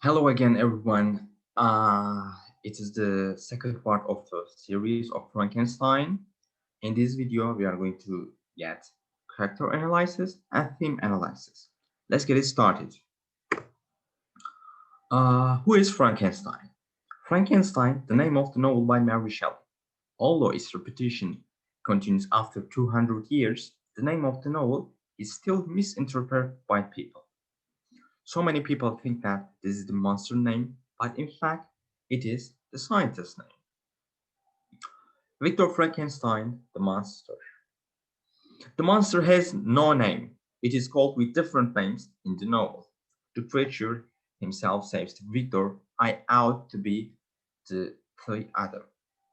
Hello again, everyone. It is the second part of the series of Frankenstein. In this video, we are going to get character analysis and theme analysis. Let's get it started. Who is Frankenstein? Frankenstein, the name of the novel by Mary Shelley. Although its repetition continues after 200 years, the name of the novel is still misinterpreted by people. So many people think that this is the monster name, but in fact, it is the scientist's name. Victor Frankenstein, the monster. The monster has no name. It is called with different names in the novel. The creature himself says to Victor, I ought to be the other,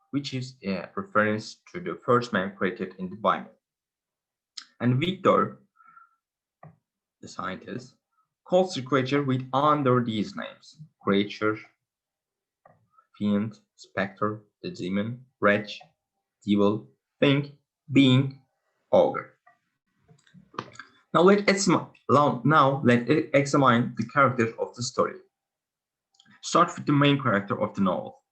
which is a reference to the first man created in the Bible. And Victor, the scientist, calls the creature with under these names: creature, fiend, spectre, the demon, wretch, devil, thing, being, ogre. Now let's examine the characters of the story. Start with the main character of the novel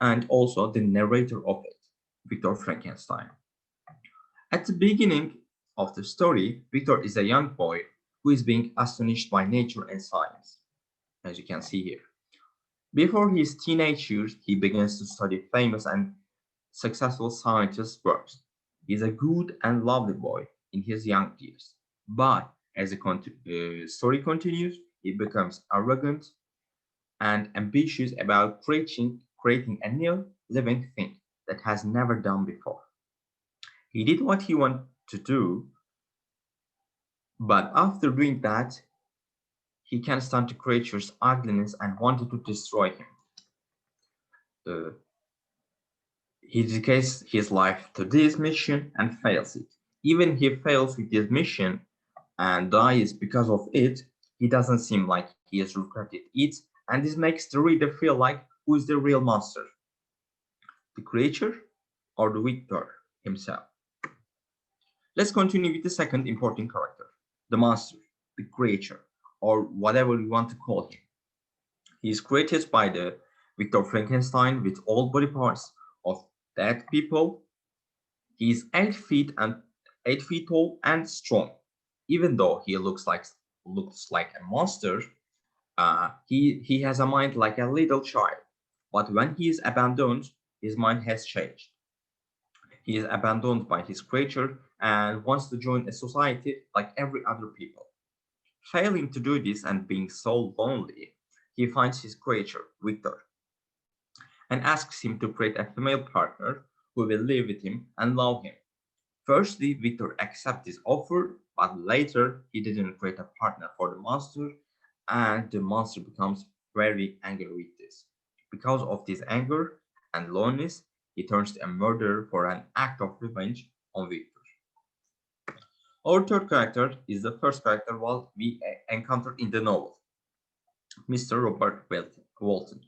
and also the narrator of it, Victor Frankenstein. At the beginning of the story, Victor is a young boy who is being astonished by nature and science, as you can see here. Before his teenage years, he begins to study famous and successful scientists' works. He is a good and lovely boy in his young years, but as the story continues, he becomes arrogant and ambitious about creating a new living thing that has never done before. He did what he wanted to do, but after doing that, he can't stand the creature's ugliness and wanted to destroy him. Uh, he dedicates his life to this mission and fails it. Even he fails with this mission and dies because of it, he doesn't seem like he has regretted it, and this makes the reader feel like who is the real monster, the creature or the victor himself. Let's continue with the second important character, the monster, the creature, or whatever you want to call him. He is created by the Victor Frankenstein with all body parts of dead people. He is 8 feet tall and strong. Even though he looks like a monster, he has a mind like a little child. But when he is abandoned, his mind has changed. He is abandoned by his creature and wants to join a society like every other people. Failing to do this and being so lonely, he finds his creature, Victor, and asks him to create a female partner who will live with him and love him. Firstly, Victor accepts this offer, but later he didn't create a partner for the monster, and the monster becomes very angry with this. Because of this anger and loneliness, he turns to a murderer for an act of revenge on Victor. Our third character is the first character we encountered in the novel, Mr. Robert Walton.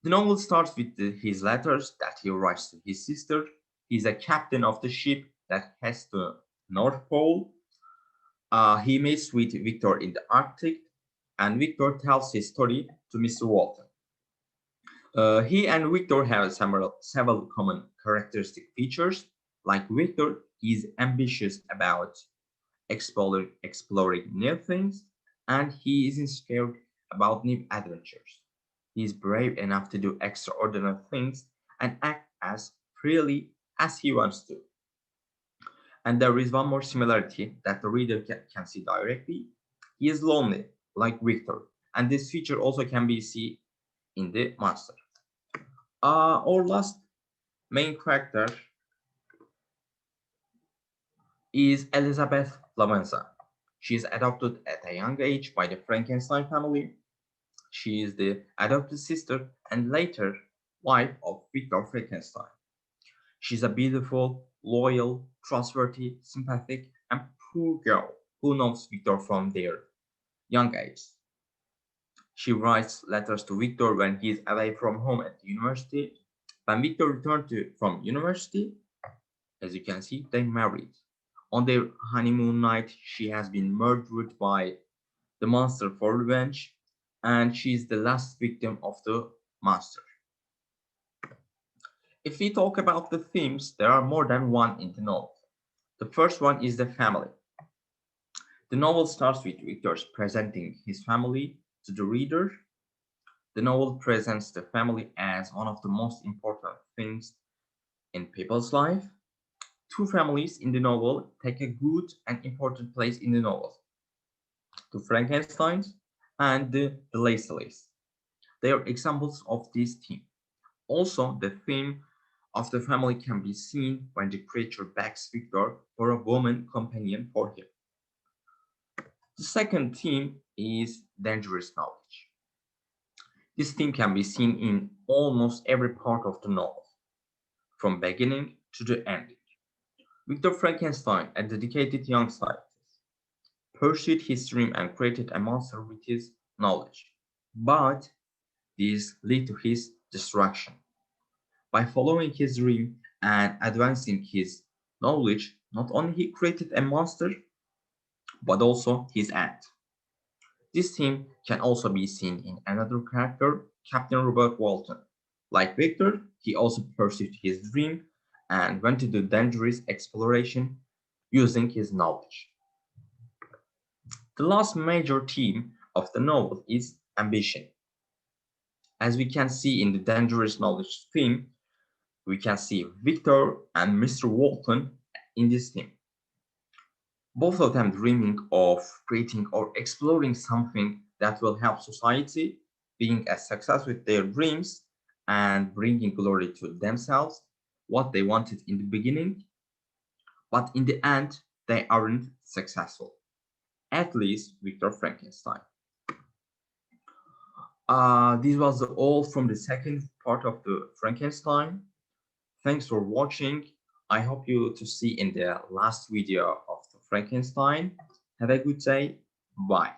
The novel starts with his letters that he writes to his sister. He's a captain of the ship that heads to North Pole. He meets with Victor in the Arctic, and Victor tells his story to Mr. Walton. He and Victor have several common characteristic features. Like Victor, he's ambitious about exploring new things, and he isn't scared about new adventures. He is brave enough to do extraordinary things and act as freely as he wants to. And there is one more similarity that the reader can see directly. He is lonely, like Victor, and this feature also can be seen in the monster. Our last main character is Elizabeth Lavenza. She is adopted at a young age by the Frankenstein family. She is the adopted sister and later wife of Victor Frankenstein. She's a beautiful, loyal, trustworthy, sympathetic, and poor girl who knows Victor from their young age. She writes letters to Victor when he is away from home at university. When Victor returned from university, as you can see, they married. On their honeymoon night, she has been murdered by the monster for revenge, and she is the last victim of the monster. If we talk about the themes, there are more than one in the novel. The first one is the family. The novel starts with Victor presenting his family to the reader. The novel presents the family as one of the most important things in people's life. Two families in the novel take a good and important place in the novel: the Frankensteins and the Lacelys. They are examples of this theme. Also, the theme of the family can be seen when the creature begs Victor for a woman companion for him. The second theme is dangerous knowledge. This theme can be seen in almost every part of the novel, from beginning to the ending. Victor Frankenstein, a dedicated young scientist, pursued his dream and created a monster with his knowledge. But this led to his destruction. By following his dream and advancing his knowledge, not only he created a monster, but also his end. This theme can also be seen in another character, Captain Robert Walton. Like Victor, he also pursued his dream and went to do dangerous exploration using his knowledge. The last major theme of the novel is ambition. As we can see in the dangerous knowledge theme, we can see Victor and Mr. Walton in this theme. Both of them dreaming of creating or exploring something that will help society, being a success with their dreams, and bringing glory to themselves, what they wanted in the beginning, but in the end, they aren't successful. At least Victor Frankenstein. This was all from the second part of the Frankenstein. Thanks for watching. I hope you to see in the last video of the Frankenstein. Have a good day. Bye.